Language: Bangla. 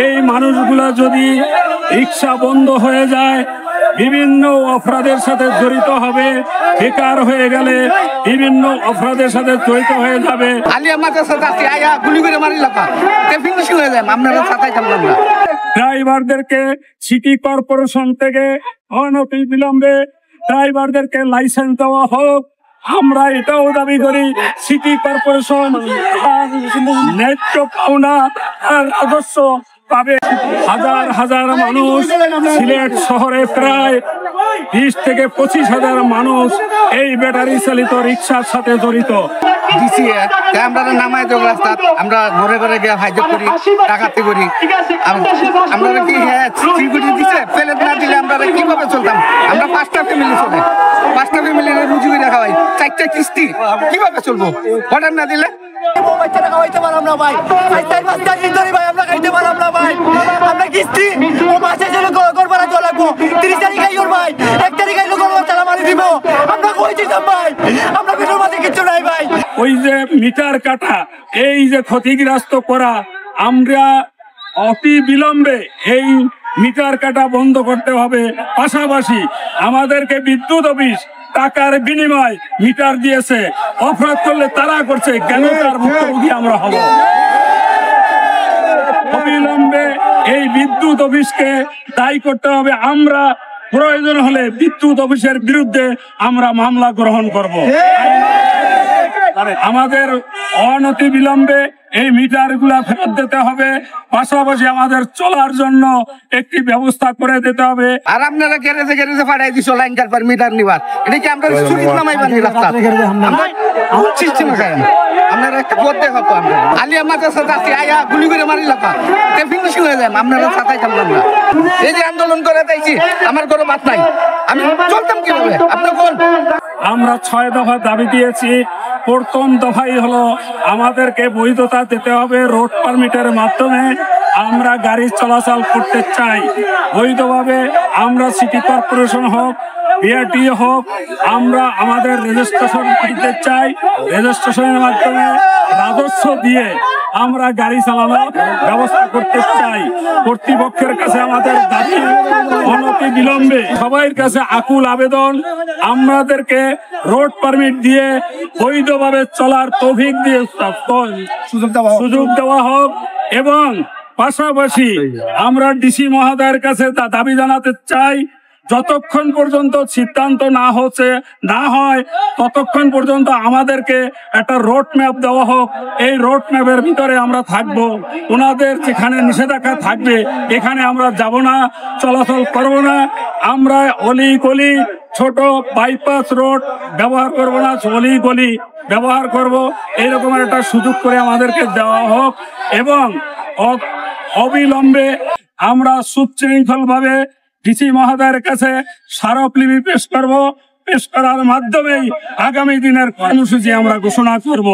এই মানুষগুলা যদি রিক্সা বন্ধ হয়ে যায়, বিভিন্ন অপরাধের সাথে জড়িত হবে, বেকার হয়ে গেলে বিভিন্ন অপরাধের সাথে জড়িত হয়ে যাবে। ড্রাইভারদেরকে সিটি কর্পোরেশন থেকে অনতি বিলম্বে ড্রাইভারদেরকে লাইসেন্স দেওয়া হোক। আমরা এটাও দাবি করি সিটি কর্পোরেশন ন্যায্য পাওনা রাজস্ব পাবে। হাজার হাজার মানুষ, সিলেট শহরে প্রায় 20 থেকে 25,000 মানুষ এই ব্যাটারি চালিত রিক্সার সাথে জড়িত। আমরা নামাই দেব রাস্তা, আমরা ঘরে ঘরে গিয়ে হাইজেক করি, ডাকাতি করি। আমরা কি সিকিউরিটি দিচ্ছে, প্লেট না দিলে আমরা কিভাবে চলতাম? আমরা 5টা ফ্যামিলি চলে, 5টা ফ্যামিলি রুজি করে খাওয়াই, 4টা কিস্তি কিভাবে চলবো? অর্ডার না দিলে ওই যে মিটার কাটা, এই যে ক্ষতিগ্রস্ত করা, আমরা অতি বিলম্বে এই মিটার কাটা বন্ধ করতে হবে। পাশাপাশি আমাদেরকে বিদ্যুৎ অফিস টাকার বিনিময় মিটার দিয়েছে, অপরাধ করলে তারা করছে, কেন তার ভুক্তভোগী আমরা হব? অবিলম্বে এই বিদ্যুৎ অফিসকে দায়ী করতে হবে। আমরা প্রয়োজন হলে বিদ্যুৎ অফিসের বিরুদ্ধে আমরা মামলা গ্রহণ করব। আমাদের অনতি বিলম্বে এই মিটার গুলা ফেরত দিতে হবে। পাশাপাশি আমাদের চলার জন্য একটি ব্যবস্থা করে দিতে হবে। আর আপনারা গ্যারেজে গ্যারেজে পাঠাই দিছো লাইন কাটবার, মিটার নিবার, এটা কি আমরা সুরিত নামাইবার নি রাস্তা? আমরা সিস্টেম খাই, আপনারা একটা পথ দেখাতো। আমরা আলিয়া মাদ্রাসা যাচ্ছি, আয়া গুলি করে মারি লাফা ফিনিশিং হয়ে যায়, আপনারা সাথাইতাম না। এই যে আন্দোলন করে দিয়েছি, আমার কোনো বাদ নাই, আমি চলতাম কিভাবে? আপনি কোন? আমরা 6 দফা দাবি দিয়েছি। প্রথম দফাই হলো আমাদেরকে বৈধতা দিতে হবে। রোড পারমিটের মাধ্যমে আমরা গাড়ি চলাচল করতে চাই বৈধভাবে। আমরা সিটি কর্পোরেশন হোক, বিআরটি হোক, আমরা আমাদের রেজিস্ট্রেশন করতে চাই। রেজিস্ট্রেশনের মাধ্যমে রাজস্ব দিয়ে আমরা গাড়ি চালানোর ব্যবস্থা করতে চাই। কর্তৃপক্ষের কাছে আমাদের দাবি, অনতি বিলম্বে সবার কাছে আকুল আবেদন, আমাদেরকে রোড পারমিট দিয়ে বৈধভাবে চলার তৌফিক দিয়ে সুযোগ দেওয়া হোক। এবং পাশাপাশি আমরা ডিসি মহোদয়ের কাছে দাবি জানাতে চাই, যতক্ষণ পর্যন্ত সিদ্ধান্ত না হয় ততক্ষণ পর্যন্ত আমাদেরকে একটা রোড ম্যাপ দেওয়া হোক। এই রোড ম্যাপের ভিতরে আমরা থাকবো, ওনাদের যেখানে নিষেধাজ্ঞা থাকবে এখানে আমরা যাব না, চলাচল করব না। আমরা অলি গলি, ছোট বাইপাস রোড ব্যবহার করব না, অলি গলি ব্যবহার করব। এইরকম একটা সুযোগ করে আমাদেরকে দেওয়া হোক। এবং অবিলম্বে আমরা সুশৃঙ্খল ভাবে ডিসি মহোদয়ের কাছে স্মারকলিপি পেশ করার মাধ্যমেই আগামী দিনের কর্মসূচি আমরা ঘোষণা করব।